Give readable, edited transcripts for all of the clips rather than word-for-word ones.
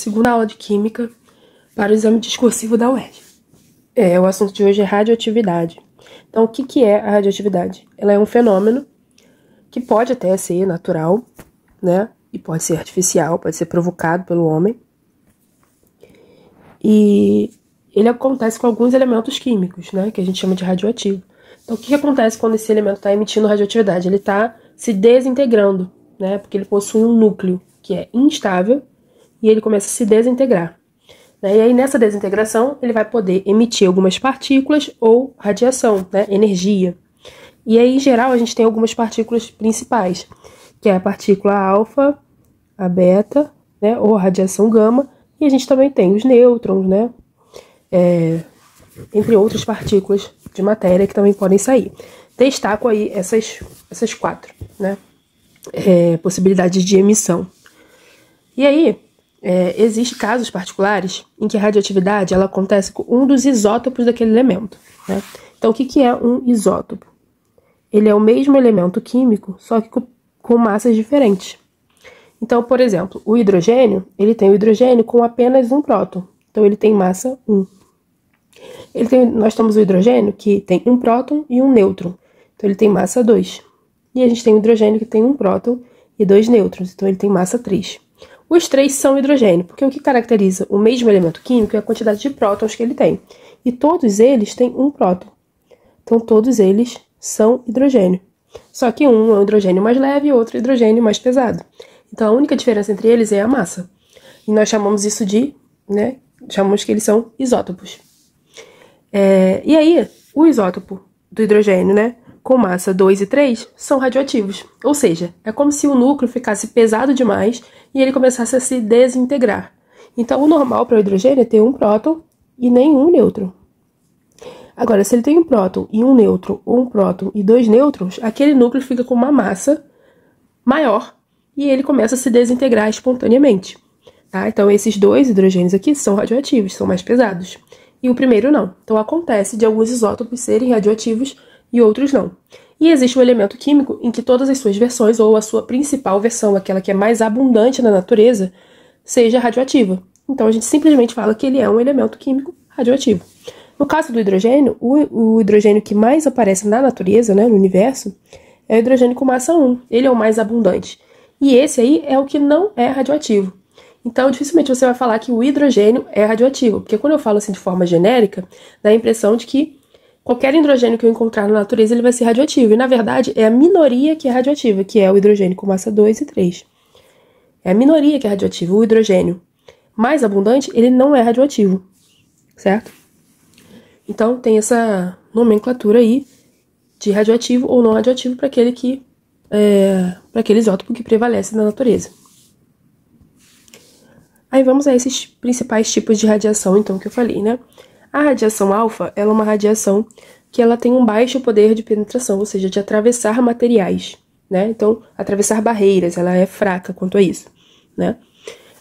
Segunda aula de Química para o exame discursivo da UERJ. O assunto de hoje é radioatividade. Então, o que é a radioatividade? Ela é um fenômeno que pode até ser natural, né? E pode ser artificial, pode ser provocado pelo homem. E ele acontece com alguns elementos químicos, né? Que a gente chama de radioativo. Então, o que acontece quando esse elemento está emitindo radioatividade? Ele está se desintegrando, né? Porque ele possui um núcleo que é instável e ele começa a se desintegrar. E aí, nessa desintegração, ele vai poder emitir algumas partículas ou radiação, né? Energia. E aí, em geral, a gente tem algumas partículas principais, que é a partícula alfa, a beta, né? Ou a radiação gama, e a gente também tem os nêutrons, né? Entre outras partículas de matéria que também podem sair. Destaco aí essas quatro, né? Possibilidades de emissão. E aí, existem casos particulares em que a radioatividade ela acontece com um dos isótopos daquele elemento, né? Então, o que é um isótopo? Ele é o mesmo elemento químico, só que com massas diferentes. Então, por exemplo, o hidrogênio, ele tem o hidrogênio com apenas um próton. Então, ele tem massa 1. Nós temos o hidrogênio que tem um próton e um nêutron. Então, ele tem massa 2. E a gente tem o hidrogênio que tem um próton e 2 nêutrons. Então, ele tem massa 3. Os 3 são hidrogênio, porque o que caracteriza o mesmo elemento químico é a quantidade de prótons que ele tem. E todos eles têm um próton. Então, todos eles são hidrogênio. Só que um é um hidrogênio mais leve e outro hidrogênio mais pesado. Então, a única diferença entre eles é a massa. E nós chamamos isso de, né, chamamos que eles são isótopos. E aí, o isótopo do hidrogênio, né, com massa 2 e 3, são radioativos. Ou seja, é como se o núcleo ficasse pesado demais e ele começasse a se desintegrar. Então, o normal para o hidrogênio é ter um próton e nenhum nêutron. Agora, se ele tem um próton e um nêutron, ou um próton e 2 nêutrons, aquele núcleo fica com uma massa maior e ele começa a se desintegrar espontaneamente. Tá? Então, esses 2 hidrogênios aqui são radioativos, são mais pesados. E o primeiro não. Então, acontece de alguns isótopos serem radioativos e outros não. E existe um elemento químico em que todas as suas versões, ou a sua principal versão, aquela que é mais abundante na natureza, seja radioativa. Então, a gente simplesmente fala que ele é um elemento químico radioativo. No caso do hidrogênio, o hidrogênio que mais aparece na natureza, né, no universo, é o hidrogênio com massa 1. Ele é o mais abundante. E esse aí é o que não é radioativo. Então, dificilmente você vai falar que o hidrogênio é radioativo, porque quando eu falo assim de forma genérica, dá a impressão de que qualquer hidrogênio que eu encontrar na natureza ele vai ser radioativo. E, na verdade, é a minoria que é radioativa, que é o hidrogênio com massa 2 e 3. É a minoria que é radioativa. O hidrogênio mais abundante, ele não é radioativo, certo? Então, tem essa nomenclatura aí de radioativo ou não radioativo para aquele isótopo que prevalece na natureza. Aí vamos a esses principais tipos de radiação, então, que eu falei, né? A radiação alfa, ela é uma radiação que ela tem um baixo poder de penetração, ou seja, de atravessar materiais, né? Então, atravessar barreiras, ela é fraca quanto a isso, né?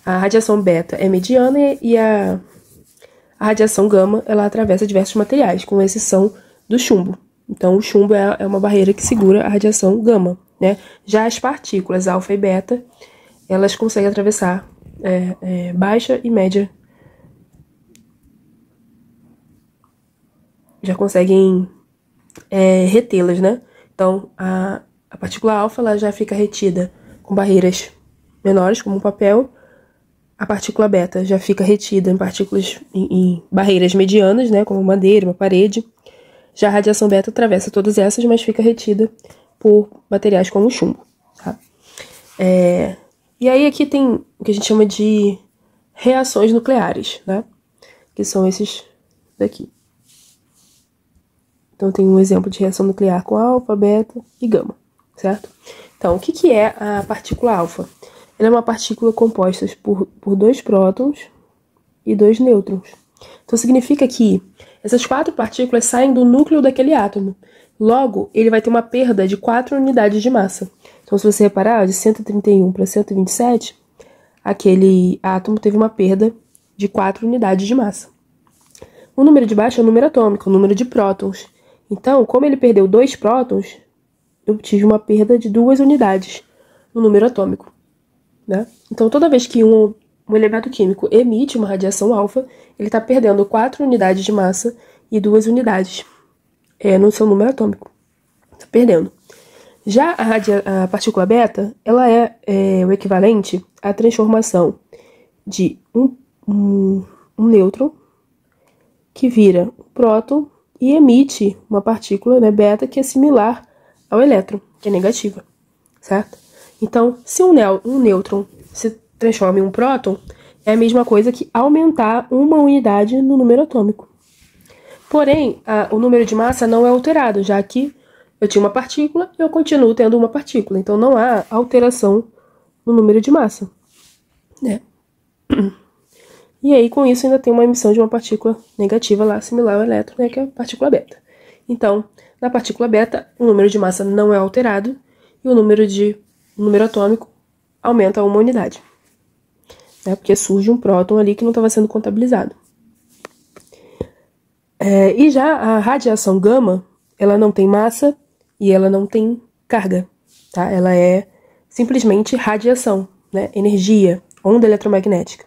A radiação beta é mediana e a radiação gama, ela atravessa diversos materiais, com exceção do chumbo. Então, o chumbo é uma barreira que segura a radiação gama, né? Já as partículas alfa e beta, elas conseguem atravessar baixa e média. Já conseguem retê-las, né? Então, a partícula alfa ela já fica retida com barreiras menores, como um papel. A partícula beta já fica retida em partículas em barreiras medianas, né, como madeira, uma parede. Já a radiação beta atravessa todas essas, mas fica retida por materiais como o chumbo. Tá? E aí aqui tem o que a gente chama de reações nucleares, né, que são esses daqui. Então tem um exemplo de reação nuclear com alfa, beta e gama, certo? Então, o que é a partícula alfa? Ela é uma partícula composta por 2 prótons e 2 nêutrons. Então, significa que essas 4 partículas saem do núcleo daquele átomo. Logo, ele vai ter uma perda de 4 unidades de massa. Então, se você reparar, de 131 para 127, aquele átomo teve uma perda de 4 unidades de massa. O número de baixo é o número atômico, o número de prótons. Então, como ele perdeu 2 prótons, eu tive uma perda de 2 unidades no número atômico. Né? Então, toda vez que um um elemento químico emite uma radiação alfa, ele está perdendo 4 unidades de massa e 2 unidades no seu número atômico. Está perdendo. Já a partícula beta, ela é o equivalente à transformação de um nêutron que vira um próton e emite uma partícula, né, beta, que é similar ao elétron, que é negativa, certo? Então, se um nêutron se transforma em um próton, é a mesma coisa que aumentar uma unidade no número atômico. Porém, o número de massa não é alterado, já que eu tinha uma partícula e eu continuo tendo uma partícula. Então, não há alteração no número de massa, né? E aí, com isso, ainda tem uma emissão de uma partícula negativa lá, similar ao elétron, né, que é a partícula beta. Então, na partícula beta, o número de massa não é alterado e o número atômico aumenta uma unidade, né, porque surge um próton ali que não estava sendo contabilizado. E já a radiação gama, ela não tem massa e ela não tem carga, tá? Ela é simplesmente radiação, né? Energia, onda eletromagnética.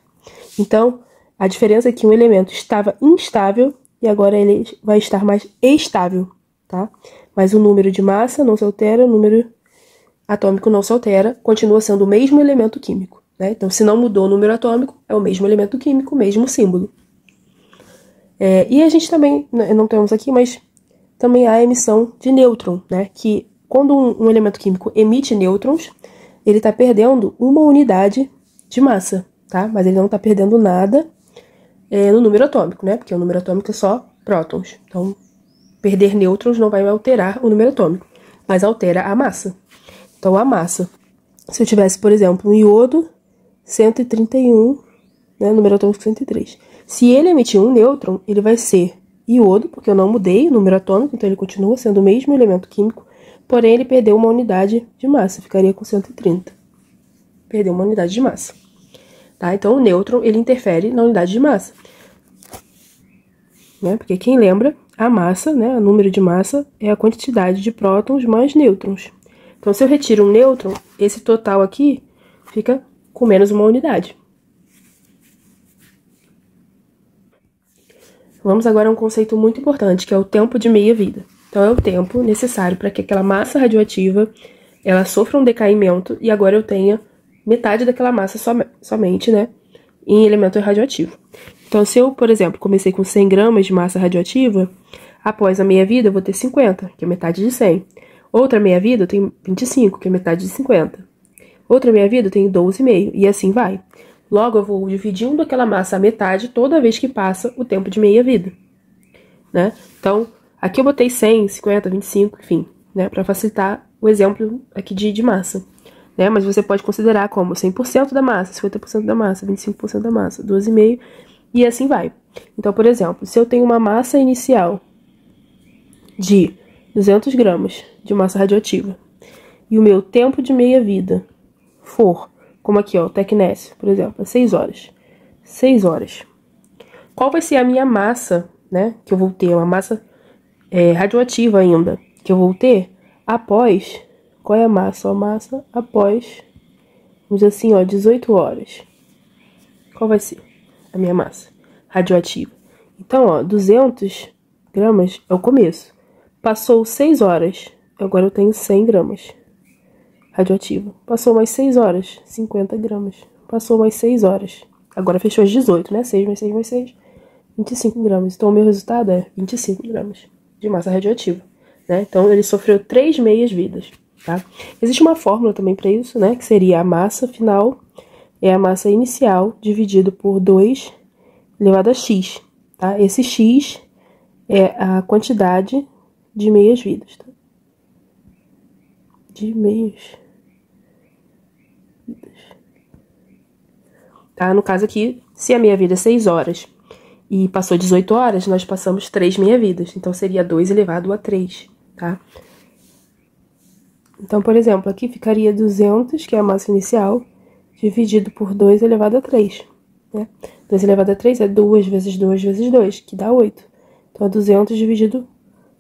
Então, a diferença é que um elemento estava instável e agora ele vai estar mais estável, tá? Mas o número de massa não se altera, o número atômico não se altera, continua sendo o mesmo elemento químico, né? Então, se não mudou o número atômico, é o mesmo elemento químico, o mesmo símbolo. E a gente também, não temos aqui, mas também há a emissão de nêutron, né? Que quando um elemento químico emite nêutrons, ele está perdendo uma unidade de massa, tá? Mas ele não está perdendo nada no número atômico, né? Porque o número atômico é só prótons. Então, perder nêutrons não vai alterar o número atômico, mas altera a massa. Então, a massa, se eu tivesse, por exemplo, um iodo 131, né? Número atômico 103. Se ele emitir um nêutron, ele vai ser iodo, porque eu não mudei o número atômico, então ele continua sendo o mesmo elemento químico, porém ele perdeu uma unidade de massa, ficaria com 130. Perdeu uma unidade de massa. Tá? Então o nêutron, ele interfere na unidade de massa. Né? Porque quem lembra, a massa, né, o número de massa, é a quantidade de prótons mais nêutrons. Então se eu retiro um nêutron, esse total aqui fica com menos uma unidade. Vamos agora a um conceito muito importante, que é o tempo de meia-vida. Então, é o tempo necessário para que aquela massa radioativa ela sofra um decaimento e agora eu tenha metade daquela massa somente, né, em elemento radioativo. Então, se eu, por exemplo, comecei com 100 gramas de massa radioativa, após a meia-vida eu vou ter 50, que é metade de 100. Outra meia-vida eu tenho 25, que é metade de 50. Outra meia-vida eu tenho 12,5, e assim vai. Logo, eu vou dividindo aquela massa à metade toda vez que passa o tempo de meia-vida, né? Então, aqui eu botei 100, 50, 25, enfim, né? Para facilitar o exemplo aqui de massa, né? Mas você pode considerar como 100% da massa, 50% da massa, 25% da massa, 12,5 e assim vai. Então, por exemplo, se eu tenho uma massa inicial de 200 gramas de massa radioativa e o meu tempo de meia-vida for, como aqui, ó, o tecnécio, por exemplo, é 6 horas. 6 horas. Qual vai ser a minha massa, né, que eu vou ter? Uma massa radioativa ainda, que eu vou ter após... Qual é a massa? A massa após, vamos dizer assim, ó, 18 horas. Qual vai ser a minha massa radioativa? Então, ó, 200 gramas é o começo. Passou 6 horas, agora eu tenho 100 gramas. Radioativa. Passou mais 6 horas, 50 gramas. Passou mais 6 horas. Agora fechou as 18, né? 6 mais 6 mais 6, 25 gramas. Então, o meu resultado é 25 gramas de massa radioativa, né? Então, ele sofreu 3 meias-vidas, tá? Existe uma fórmula também para isso, né? Que seria a massa final é a massa inicial dividido por 2 elevado a x, tá? Esse x é a quantidade de meias-vidas, tá? De meias... Tá? No caso aqui, se a meia-vida é 6 horas e passou 18 horas, nós passamos 3 meia-vidas. Então, seria 2 elevado a 3, tá? Então, por exemplo, aqui ficaria 200, que é a massa inicial, dividido por 2 elevado a 3, né? 2 elevado a 3 é 2 vezes 2 vezes 2, que dá 8. Então, é 200 dividido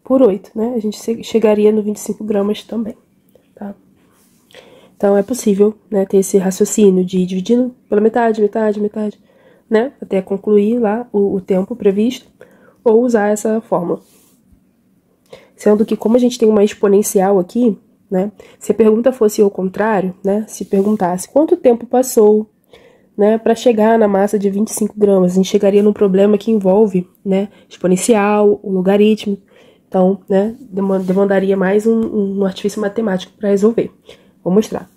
por 8, né? A gente chegaria no 25 gramas também, tá? Então, é possível, né, ter esse raciocínio de ir dividindo pela metade, metade, metade, né, até concluir lá o tempo previsto, ou usar essa fórmula. Sendo que, como a gente tem uma exponencial aqui, né, se a pergunta fosse ao contrário, né, se perguntasse quanto tempo passou, né, para chegar na massa de 25 gramas, a gente chegaria num problema que envolve, né, exponencial, o logaritmo. Então, né, demandaria mais um artifício matemático para resolver. Vou mostrar.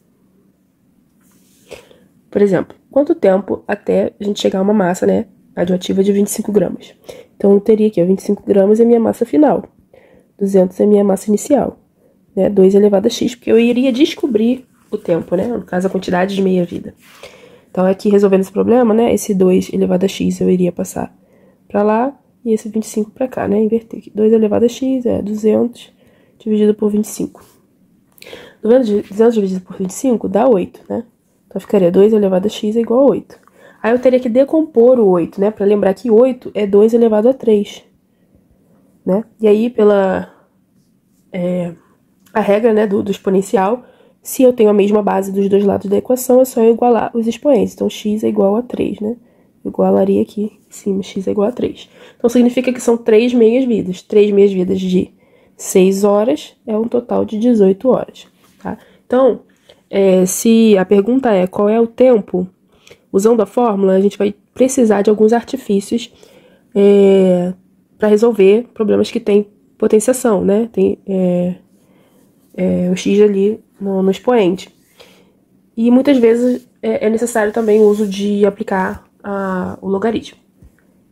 Por exemplo, quanto tempo até a gente chegar a uma massa, né, radioativa de 25 gramas? Então, eu teria aqui, 25 gramas é a minha massa final, 200 é a minha massa inicial, né, 2 elevado a x, porque eu iria descobrir o tempo, né, no caso, a quantidade de meia-vida. Então, aqui, resolvendo esse problema, né, esse 2 elevado a x eu iria passar para lá, e esse 25 para cá, né, inverter aqui. 2 elevado a x é 200 dividido por 25. 200 dividido por 25 dá 8, né? Então, ficaria 2 elevado a x é igual a 8. Aí, eu teria que decompor o 8, né, para lembrar que 8 é 2 elevado a 3, né? E aí, pela a regra, né, do exponencial, se eu tenho a mesma base dos dois lados da equação, é só eu igualar os expoentes. Então, x é igual a 3, né? Eu igualaria aqui em cima, x é igual a 3. Então, significa que são 3 meias-vidas. 3 meias-vidas de 6 horas é um total de 18 horas, tá? Então, se a pergunta é qual é o tempo, usando a fórmula, a gente vai precisar de alguns artifícios para resolver problemas que têm potenciação, né? Tem o x ali no expoente. E muitas vezes é necessário também o uso de aplicar o logaritmo,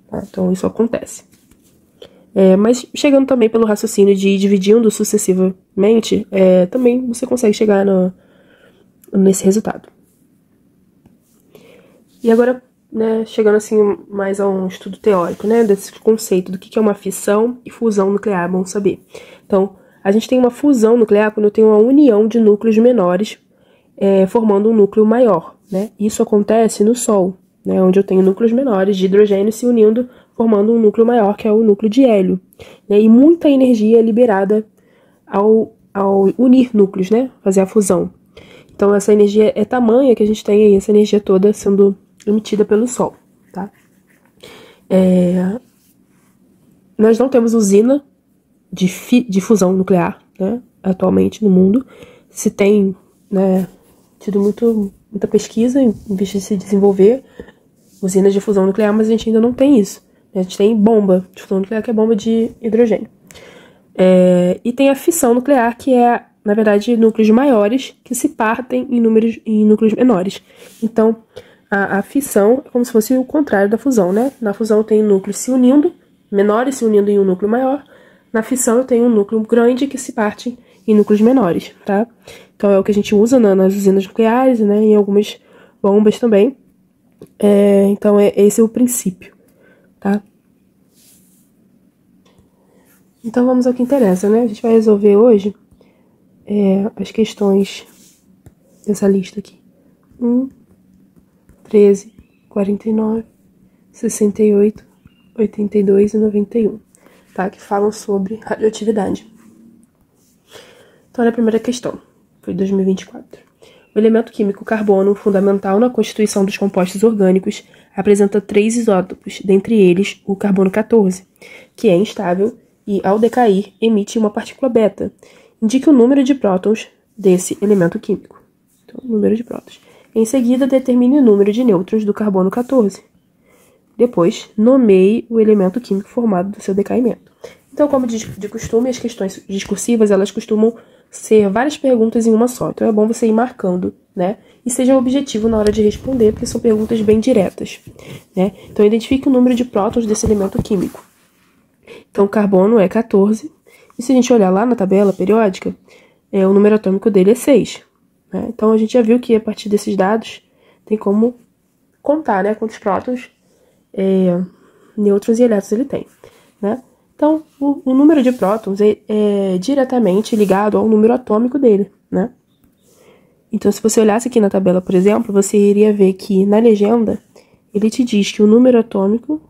tá? Então, isso acontece. Mas chegando também pelo raciocínio de ir dividindo sucessivamente, também você consegue chegar nesse resultado. E agora, né, chegando assim mais a um estudo teórico, né, desse conceito do que é uma fissão e fusão nuclear, bom saber. Então, a gente tem uma fusão nuclear quando eu tenho uma união de núcleos menores formando um núcleo maior, né? Isso acontece no Sol, né, onde eu tenho núcleos menores de hidrogênio se unindo, formando um núcleo maior, que é o núcleo de hélio, né? E muita energia é liberada ao unir núcleos, né, fazer a fusão. Então, essa energia é tamanha que a gente tem aí, essa energia toda sendo emitida pelo Sol, tá? Nós não temos usina de fusão nuclear, né, atualmente no mundo. Se tem, né, tido muita pesquisa em vez de se desenvolver usinas de fusão nuclear, mas a gente ainda não tem isso. A gente tem bomba de fusão nuclear, que é bomba de hidrogênio. E tem a fissão nuclear, que é, na verdade, núcleos maiores que se partem em núcleos menores. Então, a fissão é como se fosse o contrário da fusão, né? Na fusão eu tenho núcleos se unindo, menores se unindo em um núcleo maior. Na fissão eu tenho um núcleo grande que se parte em núcleos menores, tá? Então, é o que a gente usa nas usinas nucleares, né? Em algumas bombas também. Então, esse é o princípio, tá? Então, vamos ao que interessa, né? A gente vai resolver hoje as questões dessa lista aqui. 1, 13, 49, 68, 82 e 91, tá? Que falam sobre radioatividade. Então, olha a primeira questão, foi 2024. O elemento químico carbono, fundamental na constituição dos compostos orgânicos, apresenta 3 isótopos, dentre eles o carbono 14, que é instável e, ao decair, emite uma partícula beta. Indique o número de prótons desse elemento químico. Então, o número de prótons. Em seguida, determine o número de nêutrons do carbono 14. Depois, nomeie o elemento químico formado do seu decaimento. Então, como de costume, as questões discursivas, elas costumam ser várias perguntas em uma só. Então, é bom você ir marcando, né? E seja objetivo na hora de responder, porque são perguntas bem diretas, né? Então, identifique o número de prótons desse elemento químico. Então, o carbono é 14. E se a gente olhar lá na tabela periódica, o número atômico dele é 6. Né? Então, a gente já viu que a partir desses dados tem como contar, né, quantos prótons, nêutrons e elétrons ele tem, né? Então, o número de prótons é diretamente ligado ao número atômico dele, né? Então, se você olhasse aqui na tabela, por exemplo, você iria ver que na legenda ele te diz que o número atômico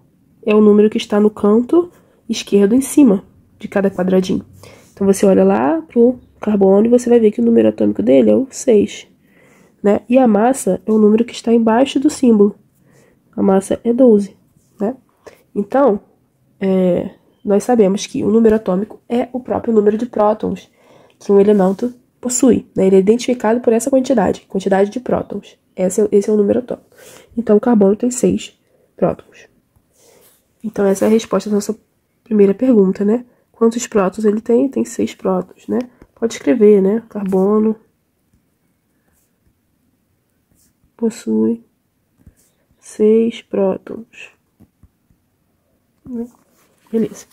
é o número que está no canto esquerdo em cima de cada quadradinho. Então, você olha lá pro carbono e você vai ver que o número atômico dele é o 6. né? E a massa é o número que está embaixo do símbolo. A massa é 12, né? Então, nós sabemos que o número atômico é o próprio número de prótons que um elemento possui, né? Ele é identificado por essa quantidade de prótons. Esse é o número atômico. Então, o carbono tem 6 prótons. Então, essa é a resposta da nossa primeira pergunta, né? Quantos prótons ele tem? Tem 6 prótons, né? Pode escrever, né? Carbono possui 6 prótons. Beleza.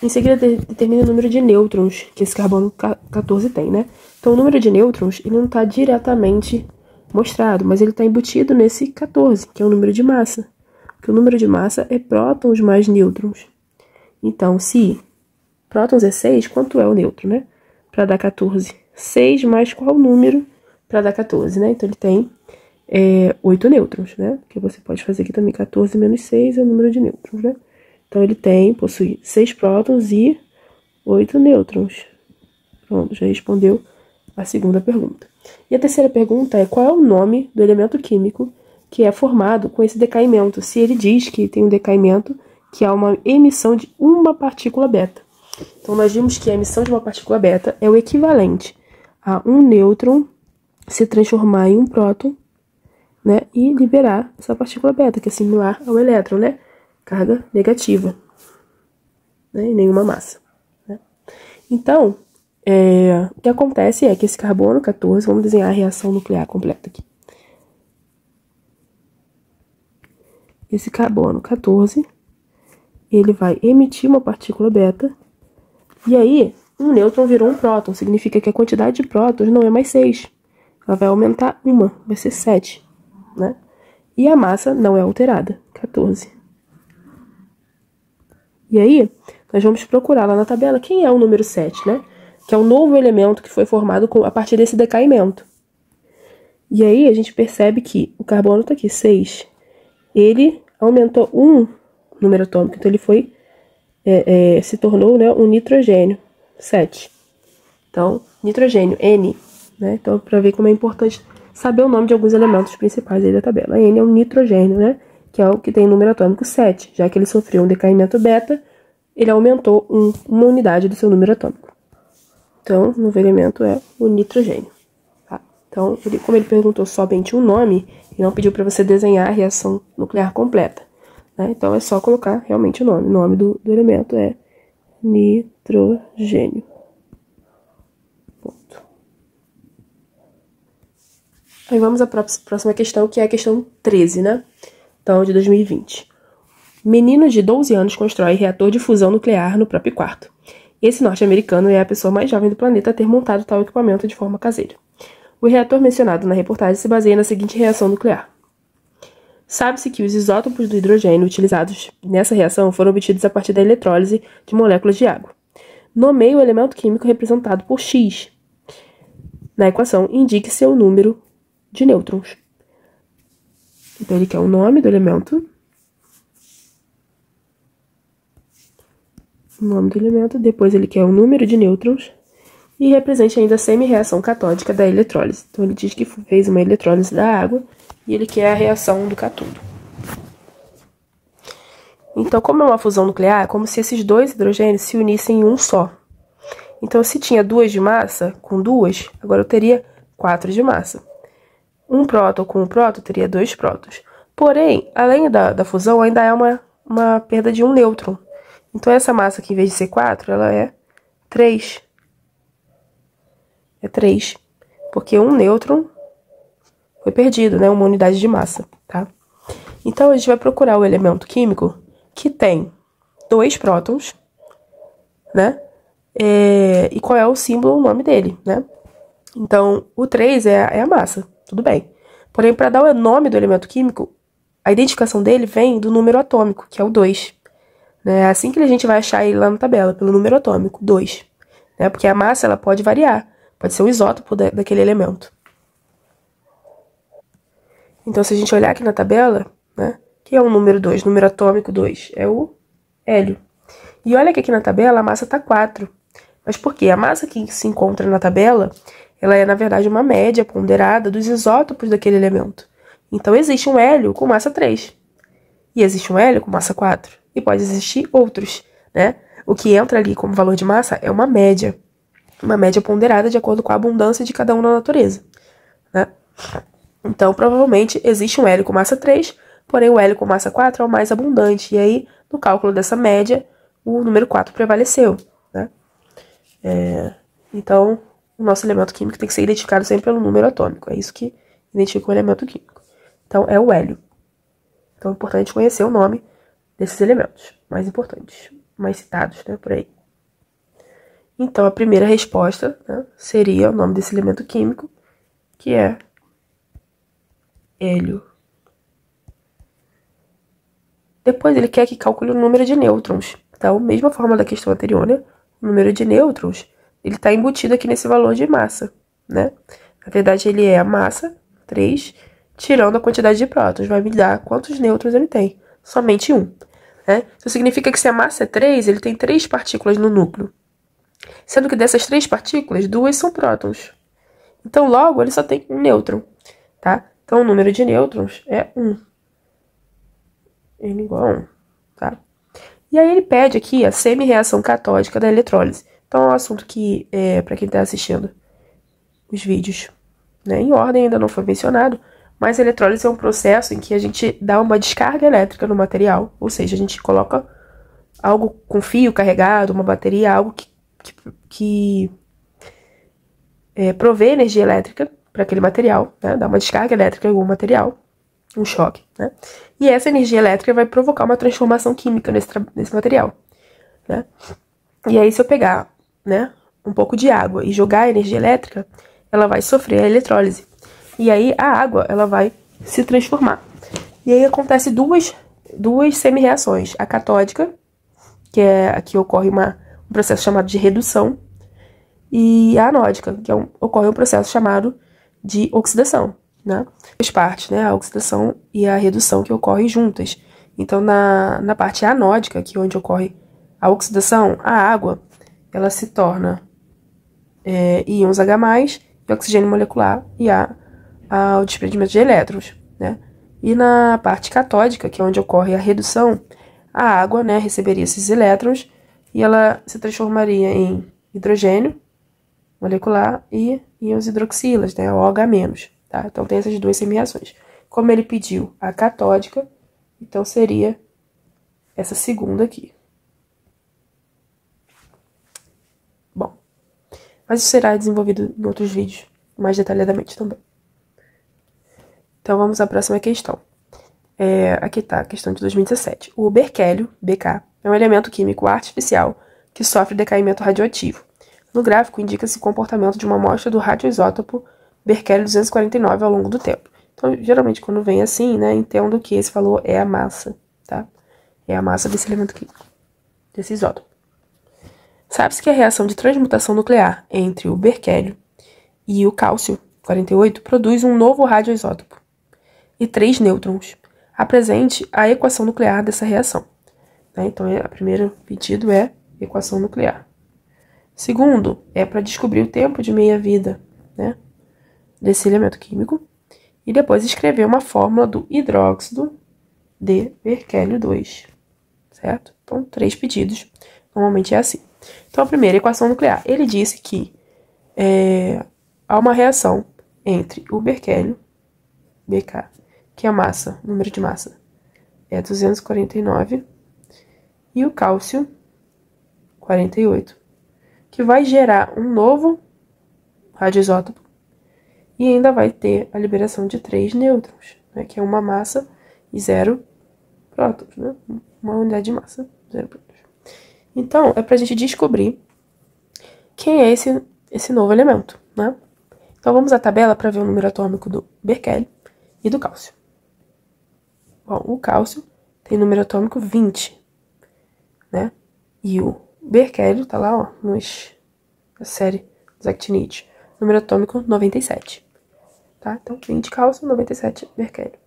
Em seguida, determina o número de nêutrons que esse carbono 14 tem, né? Então, o número de nêutrons, ele não está diretamente mostrado, mas ele está embutido nesse 14, que é o número de massa. Porque o número de massa é prótons mais nêutrons. Então, se prótons é 6, quanto é o nêutron, né? Para dar 14. 6 mais qual número para dar 14, né? Então, ele tem 8 nêutrons, né? Que você pode fazer aqui também. 14 menos 6 é o número de nêutrons, né? Então, ele possui 6 prótons e 8 nêutrons. Pronto, já respondeu a segunda pergunta. E a terceira pergunta é: qual é o nome do elemento químico que é formado com esse decaimento? Se ele diz que tem um decaimento, que há uma emissão de uma partícula beta. Então, nós vimos que a emissão de uma partícula beta é o equivalente a um nêutron se transformar em um próton, né, e liberar essa partícula beta, que é similar ao elétron, né? Carga negativa, né, e nenhuma massa, né? Então, o que acontece é que esse carbono 14, vamos desenhar a reação nuclear completa aqui. Esse carbono 14, ele vai emitir uma partícula beta, e aí um nêutron virou um próton, significa que a quantidade de prótons não é mais 6, ela vai aumentar vai ser 7, né? E a massa não é alterada, 14. E aí, nós vamos procurar lá na tabela quem é o número 7, né? Que é o novo elemento que foi formado a partir desse decaimento. E aí, a gente percebe que o carbono está aqui, 6. Ele aumentou um número atômico, então ele se tornou, né, um nitrogênio, 7. Então, nitrogênio, N, né? Então, para ver como é importante saber o nome de alguns elementos principais aí da tabela. N é um nitrogênio, né? Que é o que tem número atômico 7. Já que ele sofreu um decaimento beta, ele aumentou uma unidade do seu número atômico. Então, o novo elemento é o nitrogênio. Tá? Então, como ele perguntou somente um nome, ele não pediu para você desenhar a reação nuclear completa, né? Então, é só colocar realmente o nome. O nome do elemento é nitrogênio. Ponto. Aí vamos à próxima questão, que é a questão 13, né? Então, de 2020. Menino de 12 anos constrói reator de fusão nuclear no próprio quarto. Esse norte-americano é a pessoa mais jovem do planeta a ter montado tal equipamento de forma caseira. O reator mencionado na reportagem se baseia na seguinte reação nuclear. Sabe-se que os isótopos do hidrogênio utilizados nessa reação foram obtidos a partir da eletrólise de moléculas de água. Nomeie o elemento químico representado por X. Na equação, indique seu número de nêutrons. Então, ele quer o nome do elemento. O nome do elemento. Depois, ele quer o número de nêutrons. E represente ainda a semi-reação catódica da eletrólise. Então, ele diz que fez uma eletrólise da água e ele quer a reação do cátodo. Então, como é uma fusão nuclear, é como se esses dois hidrogênios se unissem em um só. Então, se tinha 2 de massa, com 2, agora eu teria 4 de massa. Um próton com um próton teria 2 prótons. Porém, além da fusão, ainda é uma perda de um nêutron. Então, essa massa aqui, em vez de ser 4, ela é 3. É 3. Porque um nêutron foi perdido, né? Uma unidade de massa, tá? Então, a gente vai procurar o elemento químico que tem 2 prótons, né? E qual é o símbolo, o nome dele, né? Então, o 3 é a massa, tudo bem. Porém, para dar o nome do elemento químico, a identificação dele vem do número atômico, que é o 2. É assim que a gente vai achar ele lá na tabela, pelo número atômico, 2. Né? Porque a massa ela pode variar, pode ser um isótopo daquele elemento. Então, se a gente olhar aqui na tabela, né, que é o número 2, número atômico 2, é o hélio. E olha que aqui na tabela a massa está 4. Mas por quê? A massa que se encontra na tabela ela é, na verdade, uma média ponderada dos isótopos daquele elemento. Então, existe um hélio com massa 3. E existe um hélio com massa 4. E pode existir outros, né? O que entra ali como valor de massa é uma média. Uma média ponderada de acordo com a abundância de cada um na natureza, né? Então, provavelmente, existe um hélio com massa 3, porém o hélio com massa 4 é o mais abundante. E aí, no cálculo dessa média, o número 4 prevaleceu, né? Então, o nosso elemento químico tem que ser identificado sempre pelo número atômico. É isso que identifica o elemento químico. Então, é o hélio. Então, é importante conhecer o nome desses elementos mais importantes, mais citados, né, por aí. Então, a primeira resposta, né, seria o nome desse elemento químico, que é hélio. Depois, ele quer que calcule o número de nêutrons. Então, mesma forma da questão anterior, né? O número de nêutrons, ele está embutido aqui nesse valor de massa, né? Na verdade, ele é a massa, 3, tirando a quantidade de prótons. Vai me dar quantos nêutrons ele tem. Somente 1. Né? Isso significa que se a massa é 3, ele tem 3 partículas no núcleo. Sendo que dessas 3 partículas, 2 são prótons. Então, logo, ele só tem um nêutron, tá? Então, o número de nêutrons é 1. N igual a 1, tá? E aí ele pede aqui a semi-reação catódica da eletrólise. Então, é um assunto que, para quem está assistindo os vídeos, né, em ordem, ainda não foi mencionado, mas a eletrólise é um processo em que a gente dá uma descarga elétrica no material, ou seja, a gente coloca algo com fio carregado, uma bateria, algo que provê energia elétrica para aquele material, né, dá uma descarga elétrica em algum material, um choque, né, e essa energia elétrica vai provocar uma transformação química nesse material, né. E aí, se eu pegar, né, um pouco de água e jogar a energia elétrica, ela vai sofrer a eletrólise. E aí, a água, ela vai se transformar. E aí, acontece duas semi-reações. A catódica, que é aqui ocorre um processo chamado de redução, e a anódica, que ocorre um processo chamado de oxidação, né? As partes, né, a oxidação e a redução que ocorrem juntas. Então, na parte anódica, que é onde ocorre a oxidação, a água, ela se torna íons H+, e oxigênio molecular, e há o desprendimento de elétrons, né? E na parte catódica, que é onde ocorre a redução, a água, né, receberia esses elétrons e ela se transformaria em hidrogênio molecular e íons hidroxilas, né, OH-, tá? Então tem essas duas semi-reações. Como ele pediu a catódica, então seria essa segunda aqui. Bom, mas isso será desenvolvido em outros vídeos, mais detalhadamente também. Então vamos à próxima questão. Aqui está a questão de 2017. O berquélio, Bk, é um elemento químico artificial que sofre decaimento radioativo. No gráfico indica-se o comportamento de uma amostra do radioisótopo berquélio 249 ao longo do tempo. Então, geralmente, quando vem assim, né, entendo que esse valor é a massa, tá? É a massa desse elemento químico, desse isótopo. Sabe-se que a reação de transmutação nuclear entre o berquélio e o cálcio 48 produz um novo radioisótopo e 3 nêutrons. Apresente a equação nuclear dessa reação. Né? Então, o primeiro pedido é equação nuclear. Segundo, é para descobrir o tempo de meia-vida, né, desse elemento químico. E depois escrever uma fórmula do hidróxido de berquélio 2. Certo? Então, 3 pedidos. Normalmente é assim. Então, a primeira, equação nuclear. Ele disse que há uma reação entre o berquélio, Bk, que a massa, o número de massa, é 249, e o cálcio, 48, que vai gerar um novo radioisótopo e ainda vai ter a liberação de 3 nêutrons, né, que é uma massa e 0 prótons, né, uma unidade de massa, 0 prótons. Então, é para a gente descobrir quem é esse novo elemento, né? Então, vamos à tabela para ver o número atômico do berquélio e do cálcio. Bom, o cálcio tem número atômico 20, né? E o berquélio tá lá, ó, na série dos actinídeos, número atômico 97, tá? Então, 20 cálcio, 97 berquélio.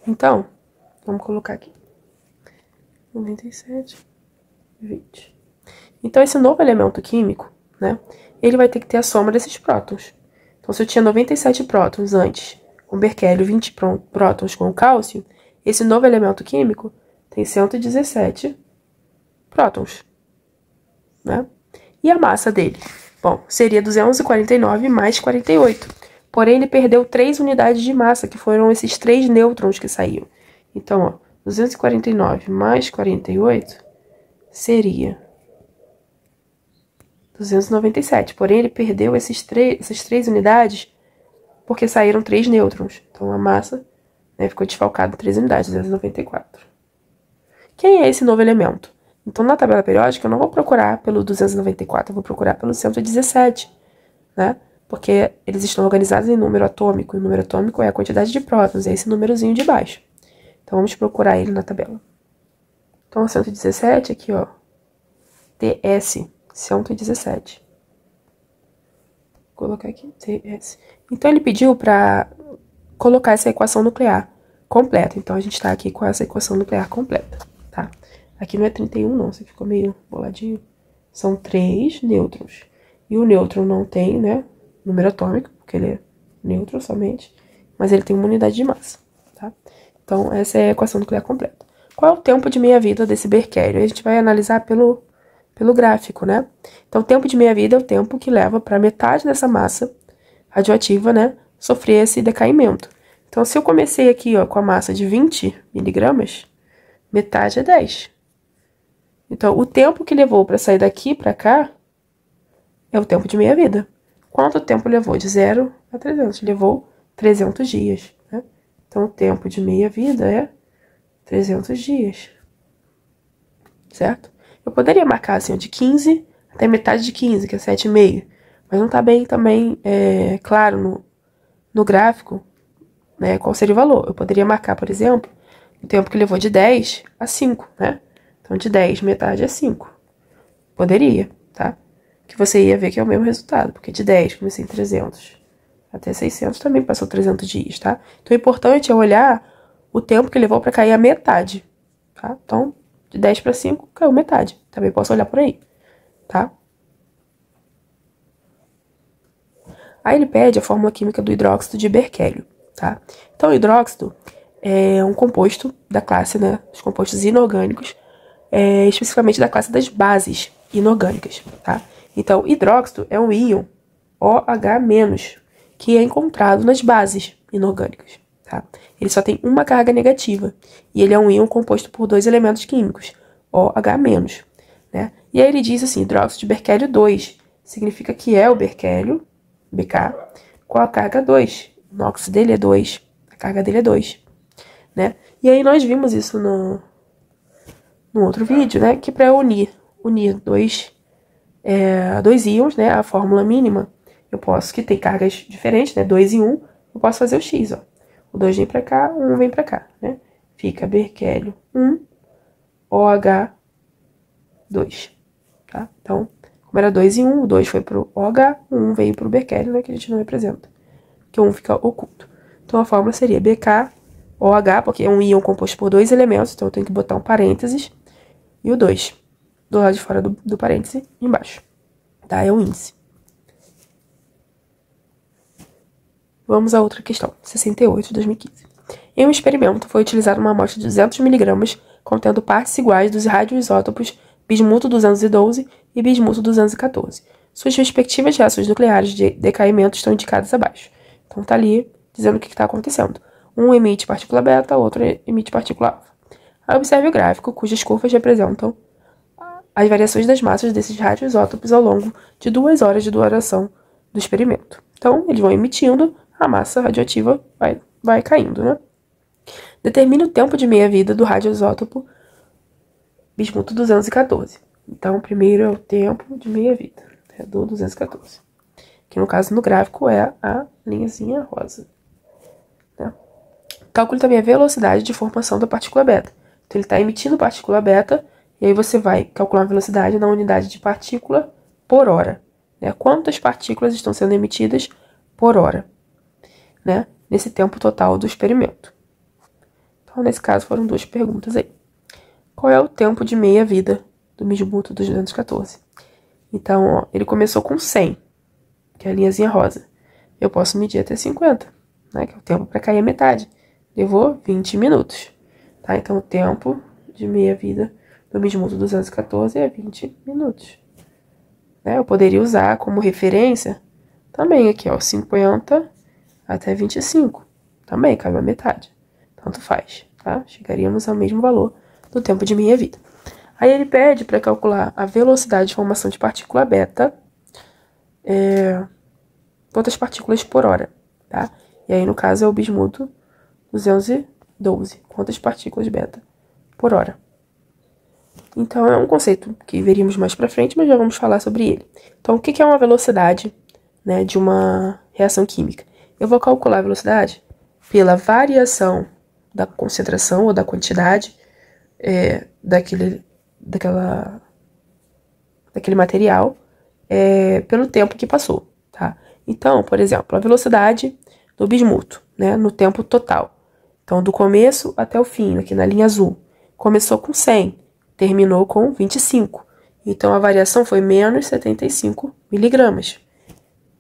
Então, vamos colocar aqui. 97, 20. Então, esse novo elemento químico, né? ele vai ter que ter a soma desses prótons. Então, se eu tinha 97 prótons antes, com berquélio, 20 prótons com cálcio, esse novo elemento químico tem 117 prótons, né? E a massa dele? Bom, seria 249 mais 48. Porém, ele perdeu 3 unidades de massa, que foram esses 3 nêutrons que saíram. Então, ó, 249 mais 48 seria 297. Porém, ele perdeu essas 3 unidades porque saíram 3 nêutrons. Então, a massa, né, ficou desfalcada em 3 unidades, 294. Quem é esse novo elemento? Então, na tabela periódica, eu não vou procurar pelo 294, eu vou procurar pelo 117, né? Porque eles estão organizados em número atômico, e o número atômico é a quantidade de prótons, é esse númerozinho de baixo. Então, vamos procurar ele na tabela. Então, o 117 aqui, ó, TS, 117. Vou colocar aqui, TS. Então, ele pediu para colocar essa equação nuclear completa. Então, a gente está aqui com essa equação nuclear completa, tá? Aqui não é 31, não, você ficou meio boladinho. São 3 nêutrons. E o nêutron não tem, né, número atômico, porque ele é neutro somente, mas ele tem uma unidade de massa, tá? Então, essa é a equação nuclear completa. Qual é o tempo de meia-vida desse berquélio? A gente vai analisar pelo gráfico, né? Então, o tempo de meia-vida é o tempo que leva para metade dessa massa radioativa, né, sofrer esse decaimento. Então, se eu comecei aqui, ó, com a massa de 20 miligramas, metade é 10. Então, o tempo que levou para sair daqui para cá é o tempo de meia-vida. Quanto tempo levou? De 0 a 300. Levou 300 dias, né? Então, o tempo de meia-vida é 300 dias. Certo? Eu poderia marcar assim, de 15 até metade de 15, que é 7,5. Mas não está bem também claro no gráfico, né, qual seria o valor. Eu poderia marcar, por exemplo, o tempo que levou de 10 a 5, né? Então, de 10, metade é 5. Poderia, tá? Que você ia ver que é o mesmo resultado, porque de 10, comecei em 300 até 600, também passou 300 dias, tá? Então, o importante é olhar o tempo que levou para cair a metade, tá? Então, de 10 para 5, caiu metade. Também posso olhar por aí, tá? Aí ele pede a fórmula química do hidróxido de berquélio, tá? Então, o hidróxido é um composto da classe, né, dos compostos inorgânicos, especificamente da classe das bases inorgânicas, tá? Então, hidróxido é um íon OH-, que é encontrado nas bases inorgânicas, tá? Ele só tem uma carga negativa, e ele é um íon composto por 2 elementos químicos, OH-, né? E aí ele diz assim, hidróxido de berquélio 2, significa que é o berquélio, Bk, com a carga 2. O NOx dele é 2, a carga dele é 2, né? E aí nós vimos isso no outro vídeo, né? Que para unir dois íons, né? A fórmula mínima, eu posso, que tem cargas diferentes, né? 2 em 1, eu posso fazer o X, ó. O 2 vem para cá, o 1 vem para cá, né? Fica berquélio 1, OH2, tá? Então, como era 2 em 1, o 2 foi pro OH, o 1 veio pro berquélio, né, que a gente não representa, que o 1 fica oculto. Então, a fórmula seria BkOH, porque é um íon composto por 2 elementos, então eu tenho que botar um parênteses, e o 2 do lado de fora do parêntese, embaixo, tá? É o índice. Vamos a outra questão, 68 de 2015. Em um experimento, foi utilizada uma amostra de 200 mg contendo partes iguais dos radioisótopos bismuto 212 e bismuto 214. Suas respectivas reações nucleares de decaimento estão indicadas abaixo. Então, tá ali dizendo o que está acontecendo. Um emite partícula beta, outro emite partícula alfa. Aí, observe o gráfico, cujas curvas representam as variações das massas desses radioisótopos ao longo de 2 horas de duração do experimento. Então, eles vão emitindo, a massa radioativa vai caindo, né? Determine o tempo de meia-vida do radioisótopo bismuto 214. Então, primeiro é o tempo de meia-vida, né, do 214. Que, no caso, no gráfico, é a linhazinha rosa, né? Calcule também a velocidade de formação da partícula beta. Então, ele está emitindo partícula beta, e aí você vai calcular a velocidade na unidade de partícula por hora, né? Quantas partículas estão sendo emitidas por hora, né? Nesse tempo total do experimento. Então, nesse caso, foram 2 perguntas aí. Qual é o tempo de meia-vida do bismuto 214? Então, ó, ele começou com 100, que é a linhazinha rosa, eu posso medir até 50, né? Que é o tempo para cair a metade. Levou 20 minutos, tá? Então, o tempo de meia-vida do bismuto 214 é 20 minutos. Né? Eu poderia usar como referência também aqui, ó, 50 até 25. Também caiu a metade. Tanto faz, tá? Chegaríamos ao mesmo valor do tempo de meia-vida. Aí ele pede para calcular a velocidade de formação de partícula beta, quantas partículas por hora, tá? E aí, no caso, é o bismuto 212, quantas partículas beta por hora. Então, é um conceito que veríamos mais para frente, mas já vamos falar sobre ele. Então, o que é uma velocidade, né, de uma reação química? Eu vou calcular a velocidade pela variação da concentração ou da quantidade daquele material pelo tempo que passou, tá? Então, por exemplo, a velocidade do bismuto, né, no tempo total. Então, do começo até o fim, aqui na linha azul, começou com 100, terminou com 25. Então, a variação foi menos 75 miligramas,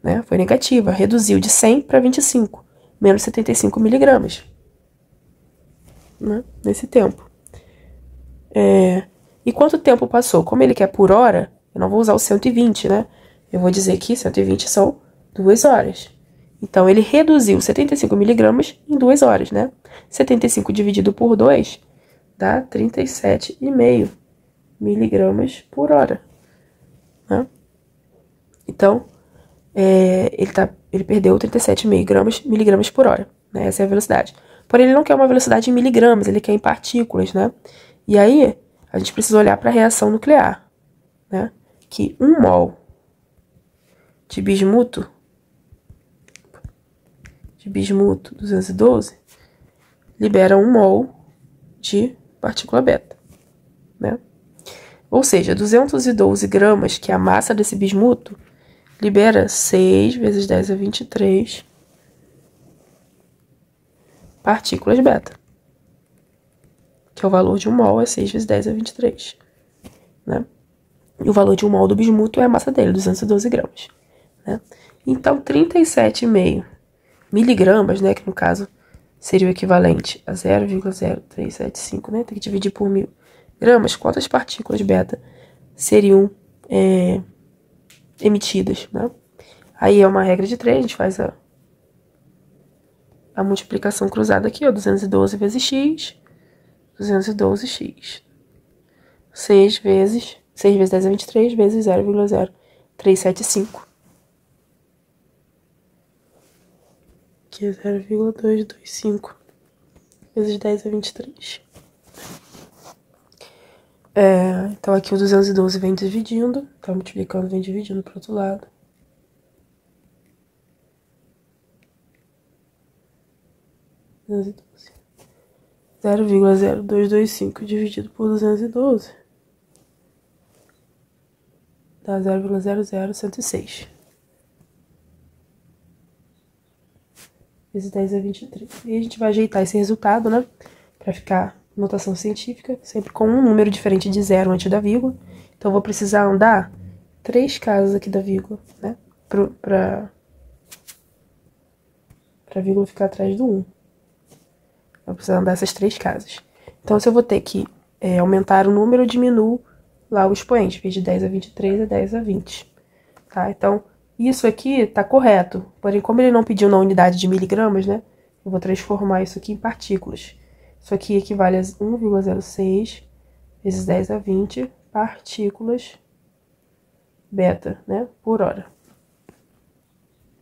né? Foi negativa, reduziu de 100 para 25, menos 75 miligramas, né, nesse tempo. E quanto tempo passou? Como ele quer por hora, eu não vou usar o 120, né? Eu vou dizer que 120 são 2 horas. Então, ele reduziu 75 miligramas em 2 horas, né? 75 dividido por 2 dá 37,5 miligramas por hora, né? Então, ele perdeu 37,5 miligramas por hora, né? Essa é a velocidade. Porém, ele não quer uma velocidade em miligramas, ele quer em partículas, né? E aí, a gente precisa olhar para a reação nuclear, né? Que 1 mol de bismuto 212 libera 1 mol de partícula beta, né? Ou seja, 212 gramas, que é a massa desse bismuto, libera 6 vezes 10 a 23 partículas beta, que é o valor de 1 mol, é 6 vezes 10 a 23, né? E o valor de 1 mol do bismuto é a massa dele, 212 gramas, né? Então, 37,5 miligramas, né, que no caso seria o equivalente a 0,0375, né? Tem que dividir por 1000 gramas. Quantas partículas beta seriam emitidas, né? Aí é uma regra de 3, a gente faz a multiplicação cruzada aqui, ó, 212 vezes x, 212x. 6 vezes 10 a 23 vezes 0,0375. Que é 0,225 vezes 10 a 23. Então, aqui o 212 vem dividindo, tá multiplicando, vem dividindo pro outro lado. .212. 0,0225 dividido por 212 dá 0,00106 vezes 10 a 23. E a gente vai ajeitar esse resultado, né, pra ficar notação científica, sempre com um número diferente de 0 antes da vírgula. Então, eu vou precisar andar 3 casas aqui da vírgula, né, pra vírgula ficar atrás do 1. Eu vou precisar andar essas 3 casas. Então, se eu vou ter que aumentar o número, eu diminuo lá o expoente. Em vez de 10 a 23, é 10 a 20. Tá? Então, isso aqui tá correto. Porém, como ele não pediu na unidade de miligramas, né? Eu vou transformar isso aqui em partículas. Isso aqui equivale a 1,06 vezes 10 a 20 partículas beta, né? Por hora.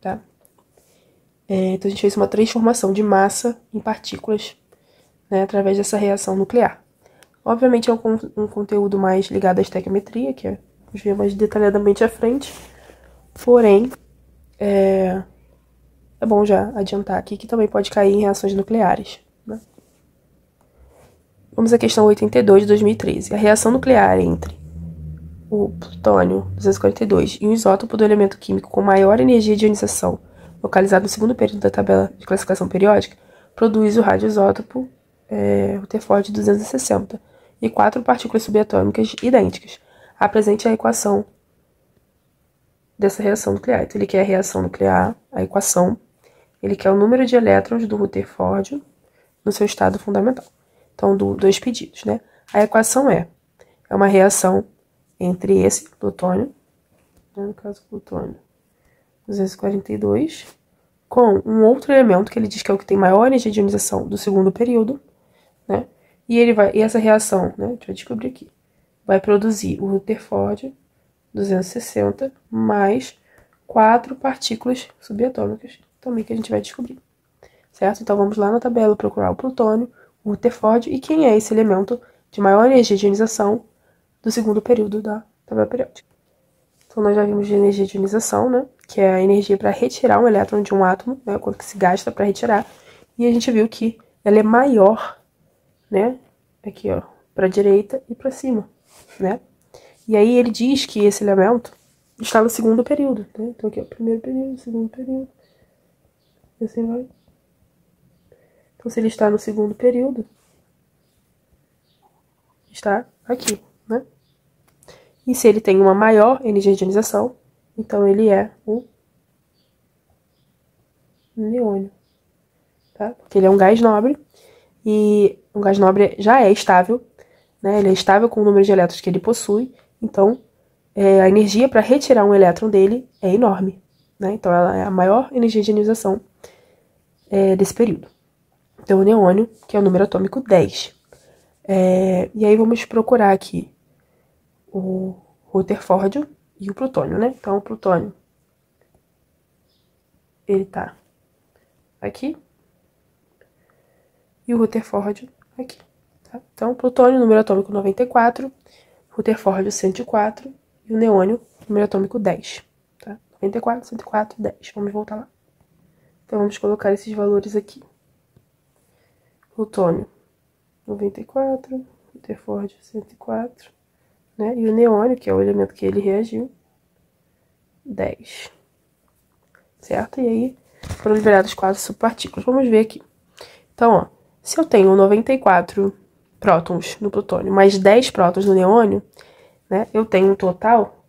Tá? Então, a gente fez uma transformação de massa em partículas, né, através dessa reação nuclear. Obviamente, é um conteúdo mais ligado à estequiometria, que a gente vê mais detalhadamente à frente. Porém, é bom já adiantar aqui que também pode cair em reações nucleares, né? Vamos à questão 82 de 2013. A reação nuclear entre o plutônio 242 e um isótopo do elemento químico com maior energia de ionização, localizado no segundo período da tabela de classificação periódica, produz o radioisótopo Rutherford 260 e 4 partículas subatômicas idênticas. Apresente a equação dessa reação nuclear. Então, ele quer a reação nuclear, a equação, ele quer o número de elétrons do Rutherford no seu estado fundamental. Então, dois pedidos, né? A equação é uma reação entre esse plutônio, né, no caso, plutônio 242, com um outro elemento que ele diz que é o que tem maior energia de ionização do segundo período, né? E essa reação, né, a gente vai descobrir aqui, vai produzir o Rutherford 260 mais 4 partículas subatômicas, também que a gente vai descobrir, certo? Então, vamos lá na tabela procurar o plutônio, o Rutherford e quem é esse elemento de maior energia de ionização do segundo período da tabela periódica. Então, nós já vimos de energia de ionização, né? Que é a energia para retirar um elétron de um átomo, né? Quanto que se gasta para retirar. E a gente viu que ela é maior, né? Aqui, ó, para a direita e para cima, né? E aí ele diz que esse elemento está no segundo período, né? Então, aqui, ó, primeiro período, segundo período. E assim vai. Então, se ele está no segundo período, está aqui, né? E se ele tem uma maior energia de ionização, então ele é o neônio, tá? Porque ele é um gás nobre, e um gás nobre já é estável, né? Ele é estável com o número de elétrons que ele possui, então a energia para retirar um elétron dele é enorme, né? Então ela é a maior energia de ionização desse período. Então o neônio, que é o número atômico 10. E aí vamos procurar aqui o Rutherford e o plutônio, né? Então, o plutônio, ele tá aqui. E o Rutherford aqui, tá? Então, plutônio, número atômico 94. Rutherford, 104. E o neônio, número atômico 10, tá? 94, 104, 10. Vamos voltar lá. Então, vamos colocar esses valores aqui. Plutônio, 94. Rutherford, 104. Né? E o neônio, que é o elemento que ele reagiu, 10. Certo? E aí foram liberadas 4 subpartículas. Vamos ver aqui. Então, ó, se eu tenho 94 prótons no plutônio mais 10 prótons no neônio, né, eu tenho um total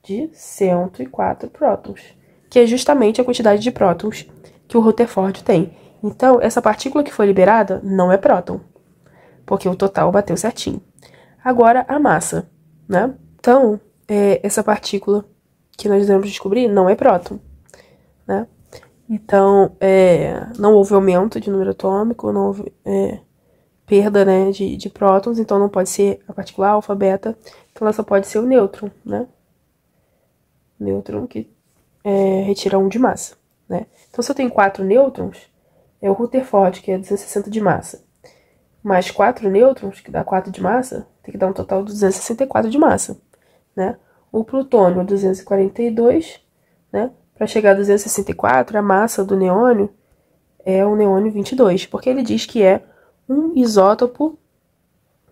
de 104 prótons, que é justamente a quantidade de prótons que o Rutherford tem. Então, essa partícula que foi liberada não é próton, porque o total bateu certinho. Agora, a massa, né? Então, essa partícula que nós devemos descobrir não é próton, né? Então, não houve aumento de número atômico, não houve perda, né, de prótons, então não pode ser a partícula alfa, beta, então ela só pode ser o nêutron, né? Nêutron que retira 1 de massa, né? Então, se eu tenho 4 nêutrons, é o Rutherford, que é 260 de massa, mais 4 nêutrons, que dá 4 de massa, tem que dar um total de 264 de massa, né? O plutônio é 242, né? Para chegar a 264, a massa do neônio é o neônio 22, porque ele diz que é um isótopo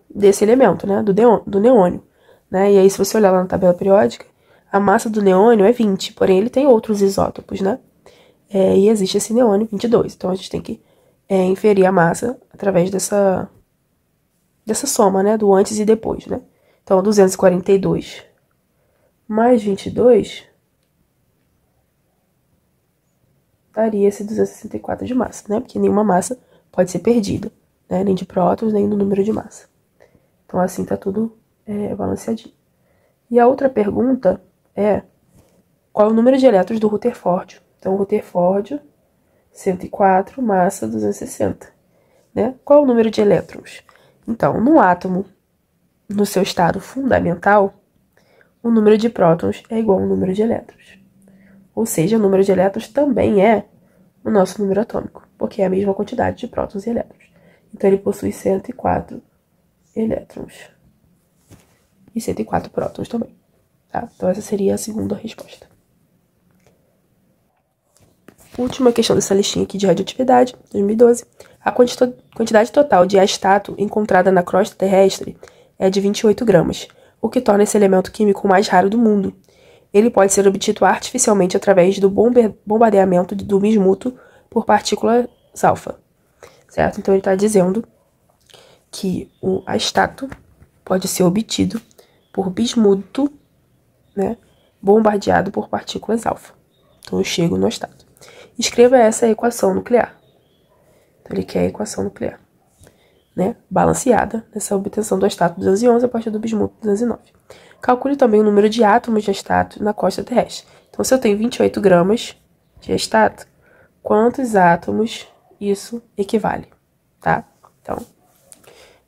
desse elemento, né? Do neônio, né? E aí, se você olhar lá na tabela periódica, a massa do neônio é 20, porém ele tem outros isótopos, né? E existe esse neônio 22, então a gente tem que inferir a massa através dessa soma, né, do antes e depois, né? Então, 242 mais 22 daria esse 264 de massa, né? Porque nenhuma massa pode ser perdida, né? Nem de prótons, nem do número de massa. Então, assim tá tudo balanceadinho. E a outra pergunta é: qual é o número de elétrons do Rutherford? Então, o Rutherford, 104, massa 260, né? Qual é o número de elétrons? Então, no átomo, no seu estado fundamental, o número de prótons é igual ao número de elétrons. Ou seja, o número de elétrons também é o nosso número atômico, porque é a mesma quantidade de prótons e elétrons. Então, ele possui 104 elétrons. E 104 prótons também, tá? Então, essa seria a segunda resposta. Última questão dessa listinha aqui de radioatividade, 2012. A quantidade total de astato encontrada na crosta terrestre é de 28 gramas, o que torna esse elemento químico mais raro do mundo. Ele pode ser obtido artificialmente através do bombardeamento do bismuto por partículas alfa, certo? Então, ele está dizendo que o astato pode ser obtido por bismuto, né, bombardeado por partículas alfa. Então, eu chego no estado. Escreva essa equação nuclear. Então, ele quer a equação nuclear, né? Balanceada nessa obtenção do estato 211 a partir do bismuto 209. Calcule também o número de átomos de estato na crosta terrestre. Então, se eu tenho 28 gramas de estato, quantos átomos isso equivale, tá? Então,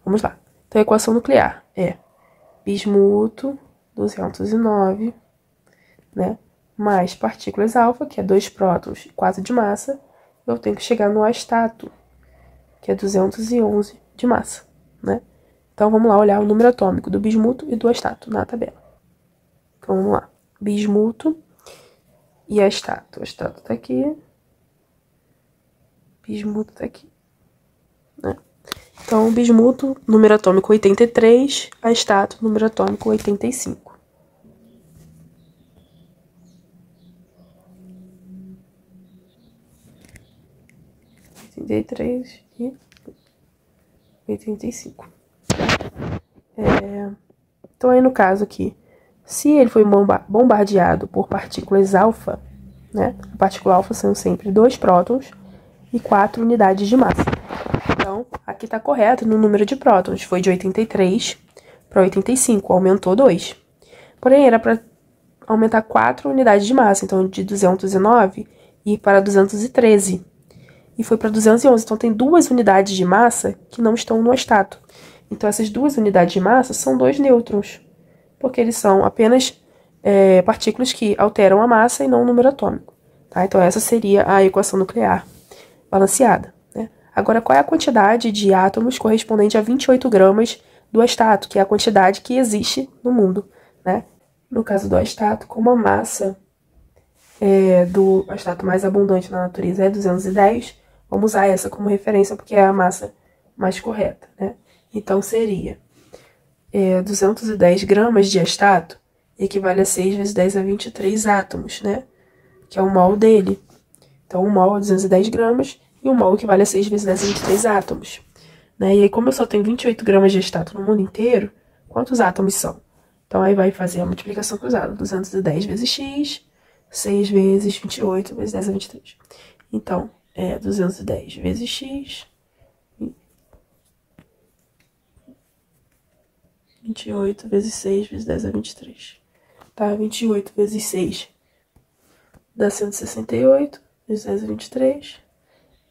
vamos lá. Então, a equação nuclear é bismuto 209, né? Mais partículas alfa, que é 2 prótons e 4 de massa. Eu tenho que chegar no astato, que é 211 de massa, né? Então, vamos lá olhar o número atômico do bismuto e do astato na tabela. Então, vamos lá. Bismuto e astato. O astato tá aqui. Bismuto tá aqui, né? Então, bismuto, número atômico 83, astato, número atômico 85. E 85. Então, aí no caso aqui, se ele foi bombardeado por partículas alfa, né? A partícula alfa são sempre 2 prótons e 4 unidades de massa. Então, aqui está correto no número de prótons. Foi de 83 para 85, aumentou 2. Porém, era para aumentar 4 unidades de massa. Então, de 209 ir para 213. E foi para 211. Então, tem 2 unidades de massa que não estão no astato. Então, essas 2 unidades de massa são 2 nêutrons. Porque eles são apenas partículas que alteram a massa e não o número atômico. Tá? Então, essa seria a equação nuclear balanceada, né? Agora, qual é a quantidade de átomos correspondente a 28 gramas do astato, que é a quantidade que existe no mundo, né? No caso do astato, como a massa do astato mais abundante na natureza é 210, vamos usar essa como referência porque é a massa mais correta, né? Então, seria 210 gramas de astato equivale a 6 vezes 10 a 23 átomos, né? Que é o mol dele. Então, um mol é 210 gramas e um mol equivale a 6 vezes 10 a 23 átomos. Né? E aí, como eu só tenho 28 gramas de estato no mundo inteiro, quantos átomos são? Então, aí vai fazer a multiplicação cruzada. 210 vezes x, 6 vezes 28 vezes 10 a 23. Então, 210 vezes x, 28 vezes 6 vezes 10 a 23. Tá? 28 vezes 6 dá 168 vezes 10 a 23.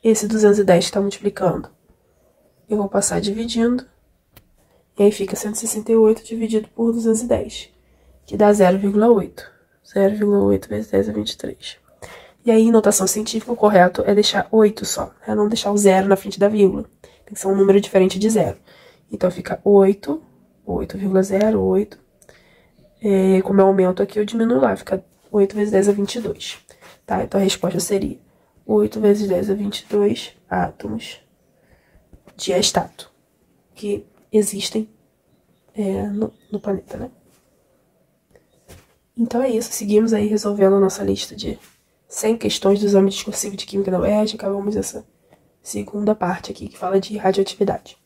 Esse 210 está multiplicando. Eu vou passar dividindo. E aí fica 168 dividido por 210, que dá 0,8. 0,8 vezes 10 a 23. E aí, em notação científica, o correto é deixar 8 só. É não deixar o 0 na frente da vírgula. Tem que ser um número diferente de 0. Então, fica 8, 8,08. Como eu aumento aqui, eu diminuo lá. Fica 8 vezes 10 a 22. Tá? Então, a resposta seria 8 vezes 10 a 22 átomos de astato que existem no planeta, né? Então é isso, seguimos aí resolvendo a nossa lista de 100 questões do exame discursivo de Química da UERJ. Acabamos essa segunda parte aqui que fala de radioatividade.